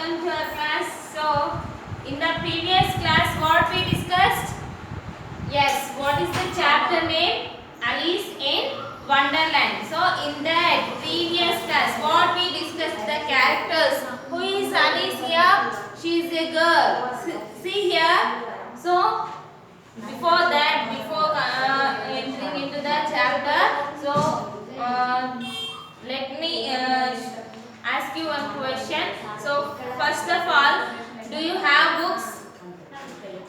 welcome to our class. So, in the previous class, what we discussed? Yes, what is the chapter name? Alice in Wonderland. So, in that previous class, what we discussed, the characters. Who is Alice here? She is a girl. See here. So, before that, before entering into the chapter, so let me ask you one question. So, first of all, do you have books?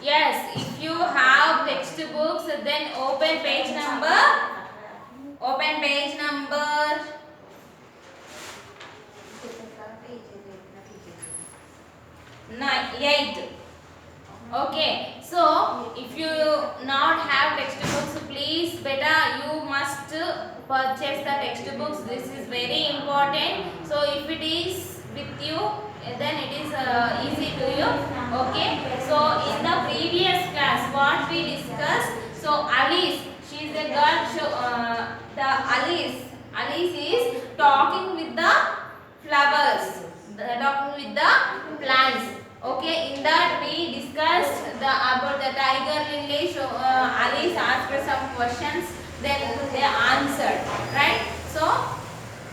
Yes, if you have textbooks, then open page number. Open page number 8. Okay, so if you not have textbooks, please better you must purchase the textbooks. This is very important. So if it is with you, then it is easy to you. Okay, so in the previous class what we discussed, so Alice, she is a girl. The Alice is talking with the flowers, talking with the plants. Okay, in that we discussed about the tiger lily. So Alice asked her some questions, then they answered, right? So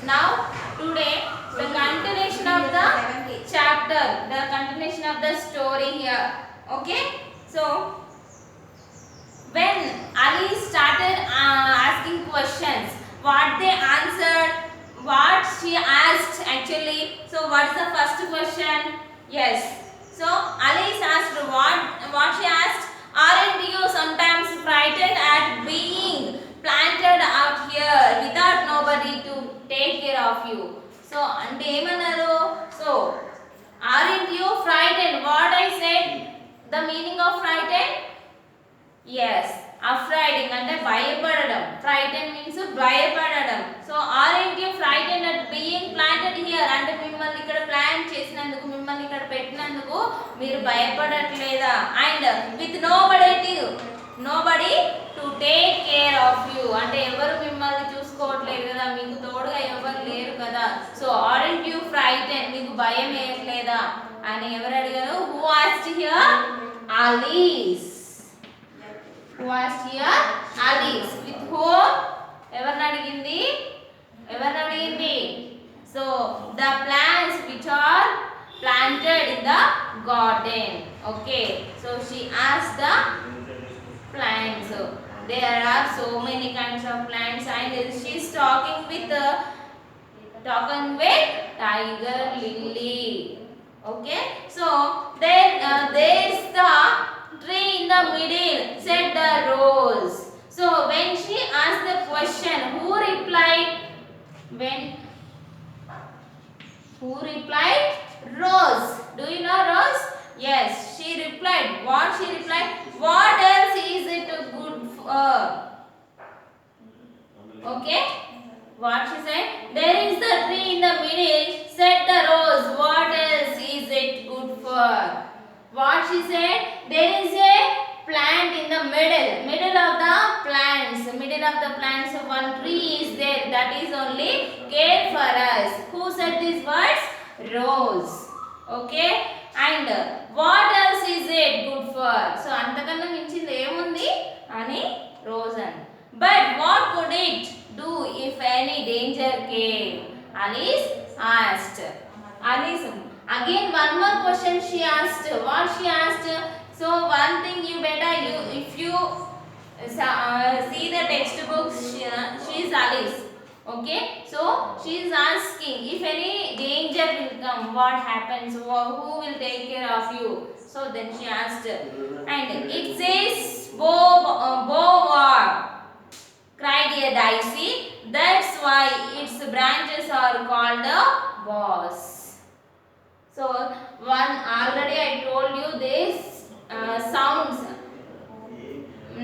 now today the continuation of the chapter, the continuation of the story here. Okay, so when Alice started asking questions, what they answered, what she asked actually. So what is the first question? Yes. So Alice asked what she asked, aren't you sometimes frightened at being planted out here without nobody to take care of you? So ante emanaru? So aren't you frightened? What I said, the meaning of frightened? Yes, afraid అంటే భయపడడం. Frightened means భయపడడం. So aren't you frightened at being planted here? అంటే మిమ్మల్ని ఇక్కడ plant చేసినందుకు, మిమ్మల్ని ఇక్కడ పెట్టినందుకు మీరు భయపడట్లేదా? And with nobody to take care of you. అంటే ఎవరు మిమ్మల్ని చూసుకోవట్లేదు కదా, మీకు తోడుగా ఎవరు లేరు కదా. So aren't you frightened? మీకు భయం ఏట్లేదా అని ఎవరు అడిగారు? Who asked here? Alice. Who asked here? Alice. With whom? ఎవరిని అడిగింది? So the plants which are planted in the garden. Okay, so she asked the plants. So there are so many kinds of plants, and she is talking with tiger lily. Okay, so there is the tree in the middle, said the rose. So when she asked the question, who replied? Rose. Do you know Rose? Yes, she replied. What she replied? What else is it good for? Okay, what she said? There is the tree in the middle, said the rose. What else is it good for? What she said? There is a plant in the middle of the plants. One tree is there, that is only care for us. Who said these words? Rose. Okay, and what else is it good for? So antakana minchindi emundi ani rose an. But what could it do if any danger came? Alice asked. Alice again one more question she asked. What she asked? So one thing you better, if you see the textbooks, she is Alice. Okay, so she is asking if any danger will come, what happens, who will take care of you? So then she asked, and it says boar, cried a daisy, that's why its branches are called boughs. So one already I told you this sounds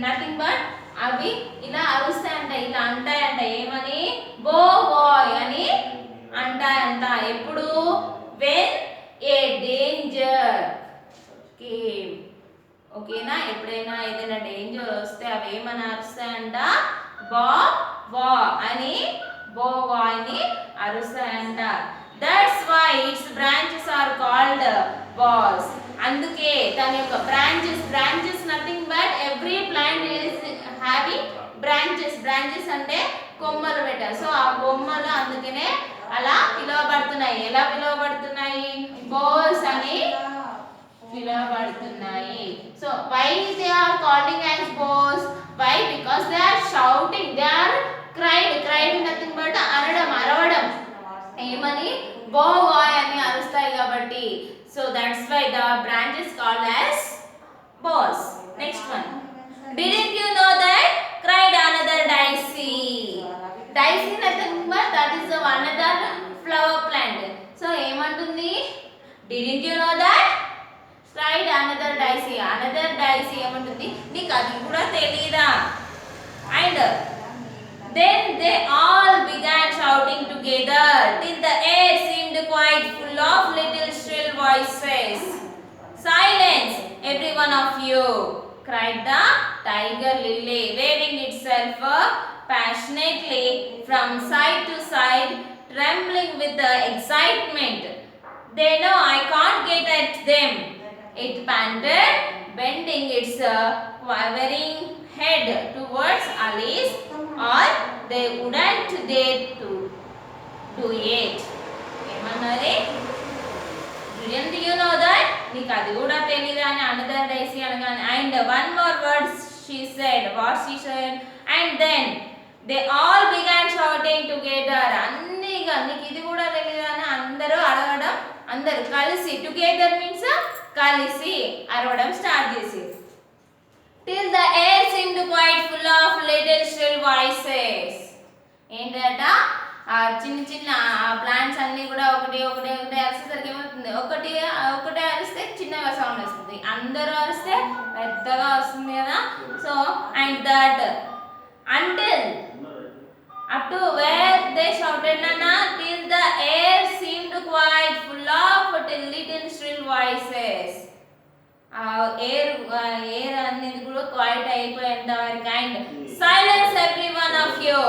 nothing but అవి ఇలా అరుస్తాయంట, ఇలా అంటాయంట. ఏమని? బో bye అని అంటాయంట. ఎప్పుడు? When a danger came. ఓకేనా? ఎప్పుడైనా ఏదైనా డేంజర్ వస్తే అవి ఏమని అరుస్తాయంట? బా బా అని, బో బాయ్ అని అరుస్తాయంట. That's why its branches are called boss. అందుకే దాని యొక్క branches nothing but every plant is having branches అంటే కొమ్మలు పెట్టారు. సో ఆ కొమ్మలు అందుకనే అలా పిలువబడుతున్నాయి. ఎలా పిలువబడుతున్నాయి? బాస్ అని పిలువబడుతున్నాయి. So why they are calling as boss? Why? Because they are shouting, they are cried nothing but అరవడం. ఏమని? boy అని అరుస్తాయి కాబట్టి. So that's why the branch is called as boss. Next one. Didn't you know that? Cried another daisy. Daisy nothing but that is the another flower plant. So ఏమంటుంది? Didn't you know that? Cried another daisy ఏమంటుంది? నీకు అది కూడా తెలీదా? And then they all began shouting together till the air seemed quite full of little shrill voices. Silence, every one of you, cried the tiger lily, waving itself passionately from side to side, trembling with the excitement. They know I can't get at them, it panted, bending its quivering head towards Alice, or they wouldn't dare to do it. ఏమన్నది? Didn't you know that? నీకు అది కూడా తెలీదా అని another daisy అనగానే. And one more word she said. What she said? And then they all began shouting together. అన్నిగా నీకు ఇది కూడా తెలీదా అని అందరూ అడగడం, అందరూ కలిసి, together means కలిసి అరవడం స్టార్ట్ చేసి. Till the air seemed quite full of little shrill voices. ఏంటట? ఆ చిన్న ప్లాంట్స్ అన్ని కూడా ఒకటి అరిసేసరికి ఏమవుతుంది? ఒకటే అరిస్తే చిన్నగా సౌండ్ వస్తుంది, అందరూ అరిస్తే పెద్దగా వస్తుంది కదా. So and that until up to where they shouted nana till the air seemed quite full of little shrill voices. Air అనేది కూడా క్వైట్ అయిపోయేంత వరకు. And silence every one of you,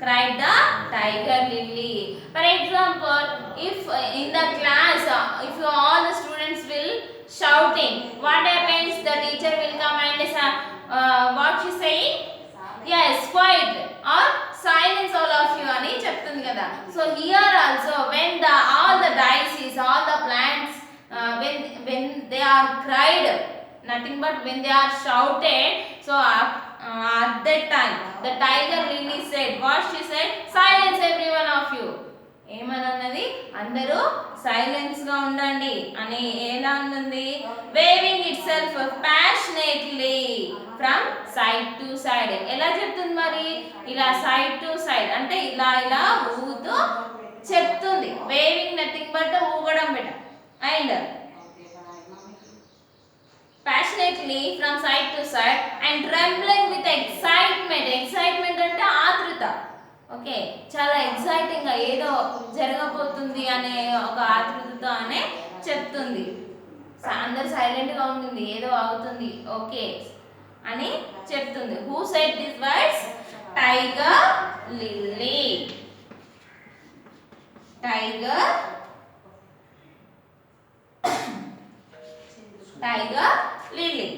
cried the tiger lily. For example, if in the class if all the students will shouting, what happens? The teacher will come and say what she saying? Yes, quiet or silence all of you ani చెప్తుంది కదా. So here also when all the daisies, all the plants when they are cried, nothing but when they are shouted, so at that time the tiger lily said, what she said? Silence every one of you. ఏమన్నది? అందరూ silence గా ఉండండి అని. ఎలా ఉంది? Weaving it self passionately from side to side. ఎలా చెప్తుంది మరి? ఇలా సైడ్ టు సైడ్ అంటే ఇలా ఊగుతూ చెప్తుంది. వేవింగ్ నథింగ్ బట్ ఊగడం బెట. And passionately from side to side and trembling with excitement అంటే ఆతృత. ఓకే, చాలా ఎక్సైటింగ్ గా ఏదో జరగబోతుంది అనే ఒక ఆతృతతో అనే చెప్తుంది. అందరు సైలెంట్ గా ఉంటుంది, ఏదో అవుతుంది ఓకే అని చెప్తుంది. Who said this words? Tiger lily. Tiger lily.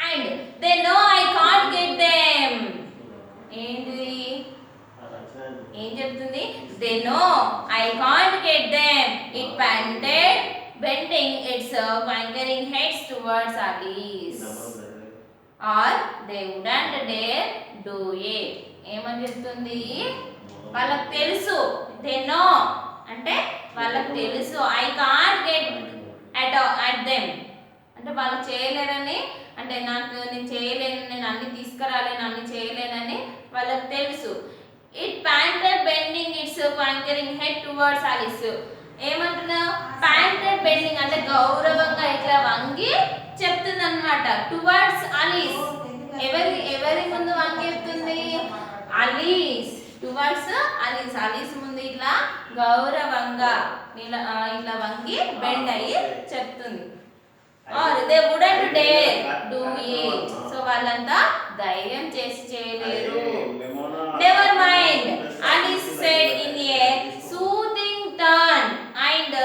And they know I can't get them. ఏంటి? ఏం చెప్తుంది? They know I can't get them, it panted, bending its quivering heads towards Alice, or they wouldn't dare do it. ఏమని చెప్తుంది? వాళ్ళకి తెలుసు. They know అంటే వాళ్ళకి తెలుసు. I can't get at them అంటే వాళ్ళు చేయలేరని, అంటే నేను చేయలేను, నేను అన్ని తీసుకురాలేను, అన్ని చేయలేనని వాళ్ళకి తెలుసు. It panted bending its conquering head towards Alice. ఏమంటున్నా? ప్యాంటెడ్ బెండింగ్ అంటే గౌరవంగా ఇట్లా వంగి చెప్తుంది అనమాట. Towards Alice. ఎవరి ముందు వంగి చెప్తుంది? ఆలిస్. Towards Alice. ఆలిస్ ముందు ఇట్లా గౌరవంగా ఇట్లా వంగి బెండ్ అయ్యి చెప్తుంది. or they wouldn't dare do it. So వాళ్ళంతా ధైర్యం చేసి చేయలేరు. Never mind, Alice said in a soothing tone and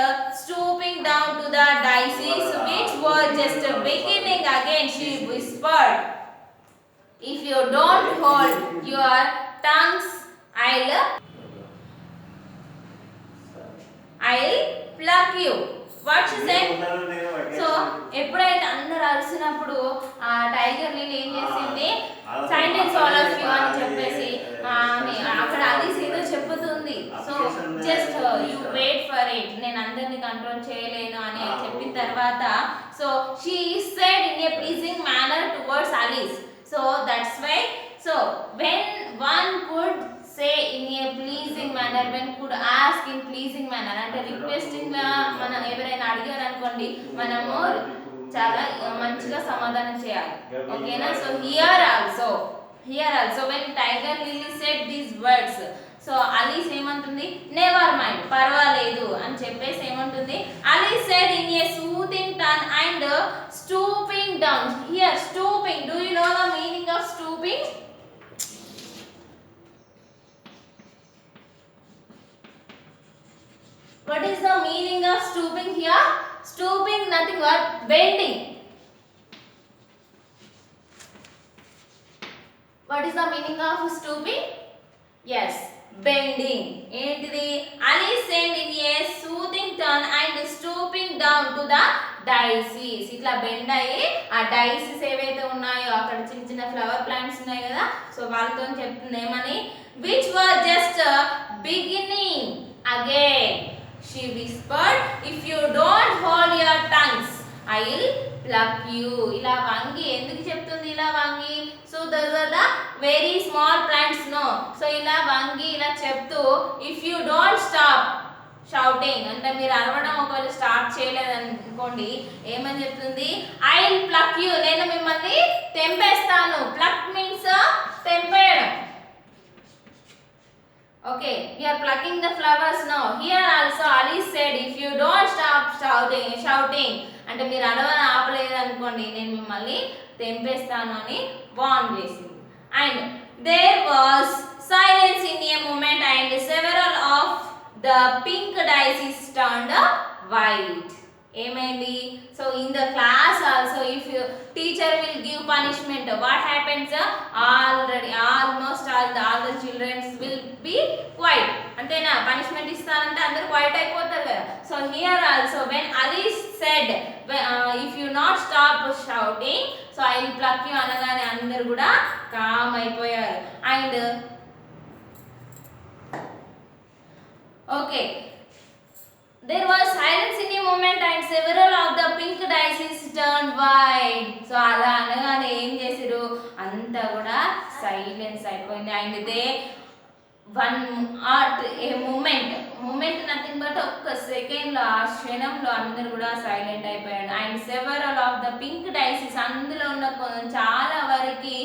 stooping down just beginning again, she whispered, if you don't hold your tongues, I'll pluck you. What she said? So ఎప్పుడైతే అందరు అరిసినప్పుడు ఆ tiger lily ఏం చేసింది, silence all of you అని చెప్పేసి అక్కడ Alice ఏదో చెప్పుతుంది. So just you wait for it, నేను అందరిని కంట్రోల్ చేయలేను అని చెప్పిన తర్వాత so she said in a pleasing manner towards Alice. So that's why so when one could say in a pleasing manner, when could ask in pleasing manner అంటే requesting గా మనం ఎవరైనా అడిగారు అనుకోండి మనము చాలా మంచిగా సమాధానం చేయాలి. ఓకేనా? So here also when Tiger Lily said these words, so Alice ఏమంటుంది, నెవర్ మైండ్, పర్వాలేదు అని చెప్పేసి ఏమంటుంది, Alice said in a soothing tone and stooping down. Here stooping, do you know the meaning of stooping? What is the meaning of stooping here? Stooping nothing but bending. What is the meaning of stooping? Yes, bending. Entity Alice said in a soothing tone and stooping down to the daisies. ఇట్లా bend అయ్యి ఆ డైసీస్ ఏవైతే ఉన్నాయో అక్కడ చిన్న చిన్న flower plants ఉన్నాయి కదా, సో వాళ్ళతో చెప్తుంది ఏమని, which were just beginning again. She whispered, if you don't hold your tongues, I'll pluck you. ఇలా వంగి ఎందుకు చెప్తుంది, ఇలా వంగి, so those are the very small plants, no. So ఇలా వంగి ఇలా చెప్తూ if you don't stop shouting, అంటే మీరు అరవడం ఒకవేళ స్టార్ట్ చేయలేదనుకోండి ఏమని చెప్తుంది, I'll pluck you, నేను మిమ్మల్ని తెంపేస్తాను. pluck means తెంపేయడం. Okay, we are plucking the flowers now. Here also Alice said, if you don't stop shouting, అంటే మీరు అడవని ఆపలేదు అనుకోండి నేను మిమ్మల్ని తెంపేస్తాను అని వార్న్ చేసింది. And there was silence in a moment and several of the pink daisies turned white. ఏమైంది, so in the class also if teacher will give punishment, what happens, almost all the childrens will be quiet. అంతేనా, punishment ఇస్తానంటే అందరూ quiet అయిపోతారు కదా. So here also when Alice said if you not stop shouting, so I will pluck you అనగానే అందరు కూడా calm అయిపోయారు. And okay, there was silence in a moment and several of the pink daisies turned white. So అలా అనగానే ఏం చేసిరు, అంతా కూడా సైలెన్స్ అయిపోయింది. And they one at a moment nothing but ఒక్క సెకండ్లో ఆ క్షణంలో అందరు కూడా సైలెంట్ అయిపోయాడు. And several of the pink daisies, అందులో ఉన్న చాలా వరకు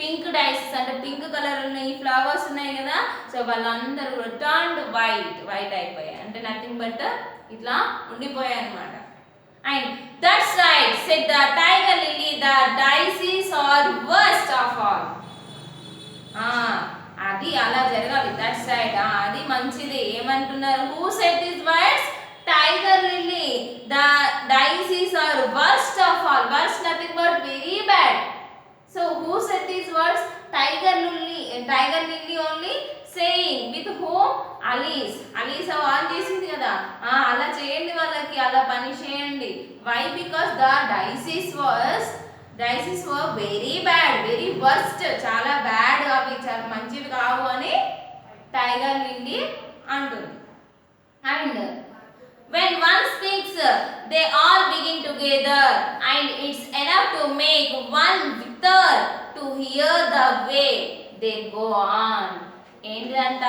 పింక్ డైసీస్ అంటే పింక్ కలర్ ఉన్న ఈ ఫ్లవర్స్ ఉన్నాయి కదా, సో వాళ్ళందరూ కూడా టర్న్డ్ వైట్ అయిపోయాయి, అంటే నథింగ్ బట్ ఇట్లా ఉండిపోయాయి అనమాట. And that's right said the tiger lily, the daisies are worst of all. అది అలా జరగాలి, దట్ సైడ్ అది మంచిది. ఏమంటున్నారు, who said this words, tiger lily, the daisies are worst of all. Worst nothing but very bad. So who said these words, tiger lily only saying with home, Alice warn చేసింది కదా, అలా చేయండి వాళ్ళకి, అలా పని చేయండి. Why, because the daisies were very bad, very worst, చాలా bad, అవి చాలా మంచివి కావు అని టైగర్ లిల్లీ అంటుంది. And when one speaks they all begin together and it's enough to make one wither to hear the way they go on. ఏంటంట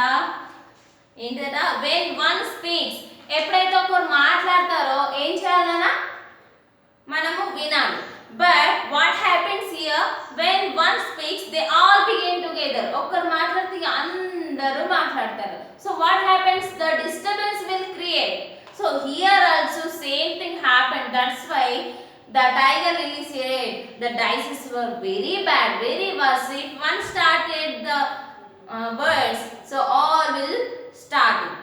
when one speaks, ఎప్పుడైతే ఒకరు మాట్లాడతారో ఏం చేయాలన్నా మనము వినాలి. But what happens here, when one speaks they all begin together. ఒకరు మాట్లాడితే అందరూ మాట్లాడతారు. So what happens, the disturbance will create. So here also same thing happened. That's why the tiger lily said the dices were very bad, very worse. If one started the words, so all will start it.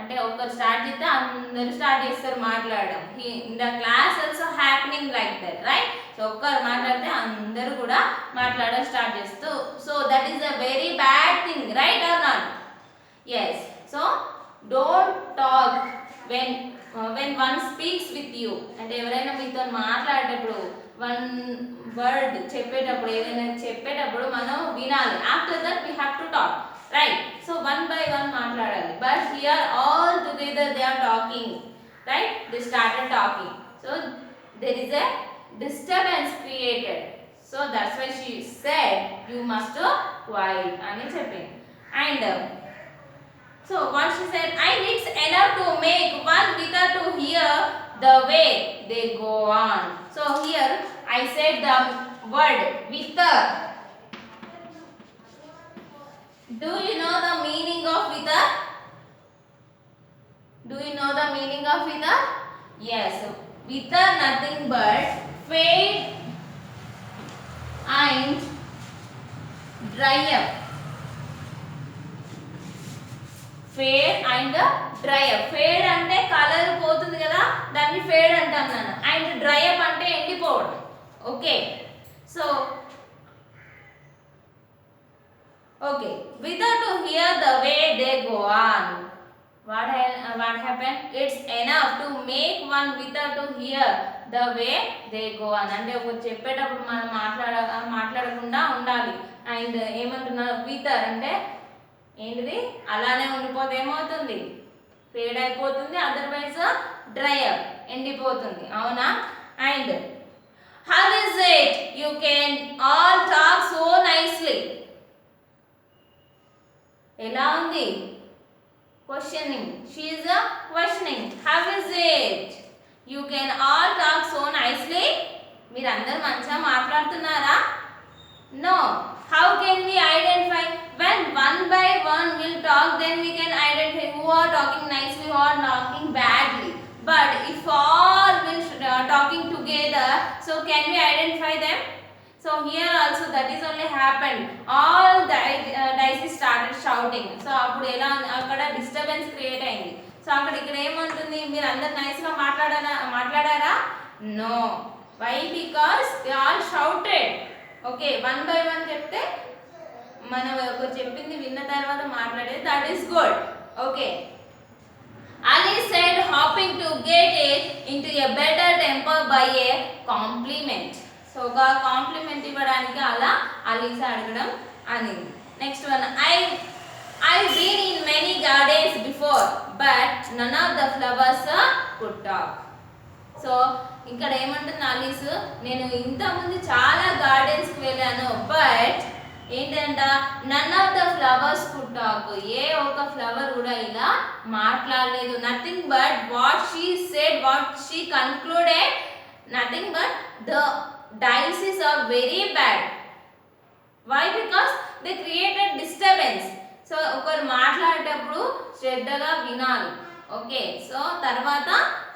అంటే ఒకరు start చేస్తే అందరూ start చేస్తారు మాట్లాడడం. In the class also happening like that, right? So ఒక్కరు మాట్లాడితే అందరూ కూడా మాట్లాడడం స్టార్ట్ చేస్తూ, so that is a very bad thing, right or not? Yes. So don't talk when one speaks with you. అంటే ఎవరైనా మీతో మాట్లాడేటప్పుడు వన్ వర్డ్ చెప్పేటప్పుడు, ఏదైనా చెప్పేటప్పుడు మనం వినాలి. After that we have to talk, right? So one by one మాట్లాడాలి. But here all together they are talking, right? They started talking. So there is a disturbance created. So that's why she said you must quiet అని చెప్పింది. And so what she said, I it's enough to make one wither to hear the way they go on. So here I said the word wither. Do you know the meaning of wither? Do you know the meaning of wither? Yes. Wither nothing but fade and dry up. Fade and dry up. Fade అంటే colour పోతుంది కదా, దాన్ని fade అంటాం నేను. And dry up అంటే ఎండిపోవడం. Okay, so okay, without to hear the way they go on. What happen? It's enough to make one without to hear the way they go on. అంటే ఒక చెప్పేటప్పుడు మనం మాట్లాడకుండా ఉండాలి. అండ్ ఏమంటున్నారు? వితర్ అంటే ఏంటిది? అలానే ఉండిపోతే ఏమవుతుంది? ఫేడ్ అయిపోతుంది. అదర్వైజ్ డ్రై అప్, ఎండిపోతుంది. అవునా? And how is it you can all talk so nicely? ఎలా ఉంది? Questioning. She is questioning. How is it you can all talk so nicely? మీరు అందరు మంచిగా మాట్లాడుతున్నారా? No. How can we identify? When one by one will talk, then we can identify who are talking nicely, who are talking badly. But if all will talking together, so can we identify them? So here also that is only happened. All dice started shouting. So appudu ela akkada disturbance create ayindi. So akkada ikkada em antundi? Meer andaru nice ga maatladara? No. Why? Because they all shouted. Okay, one by one చెప్తే మనం ఒకరు చెప్పింది విన్న తర్వాత మాట్లాడేది, that is good. Okay, Ali said hoping to get it into a better temper by a compliment. So ఒక complement ఇవ్వడానికి అలా అలీసా అడగడం అనేది. Next one, I've been in many gardens before but none of the flowers could talk. So ఇక్కడ ఏమంటుంది Alice? నేను ఇంతకుముందు చాలా గార్డెన్స్కి వెళ్ళాను, బట్ ఏంటంట? None of the flowers could talk. ఏ ఒక ఫ్లవర్ కూడా ఇలా మాట్లాడలేదు. Nothing but what she said, what she concluded, nothing but the daisies are very bad. Why? Because they created disturbance. So ఒకరు మాట్లాడేటప్పుడు శ్రద్ధగా వినాలి. ఓకే, సో తర్వాత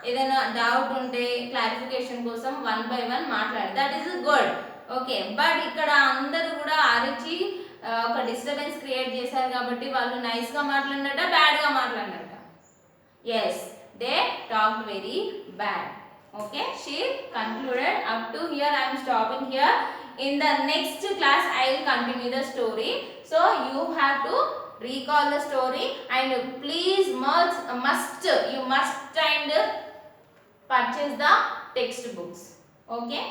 ఏదైనా డౌట్ ఉంటే క్లారిఫికేషన్ కోసం వన్ బై వన్ మాట్లాడాలి. That is good. Okay, but ఇక్కడ అందరూ కూడా అరిచి ఒక డిస్టర్బెన్స్ క్రియేట్ చేశారు కాబట్టి వాళ్ళు నైస్గా మాట్లాడినట్ట, బ్యాడ్గా మాట్లాడినట్ట? Yes, they talked very bad. Okay, she concluded. Up to here I am stopping here. In the next class I will continue the story. So you have to recall the story and please you must and purchase the textbooks. Okay.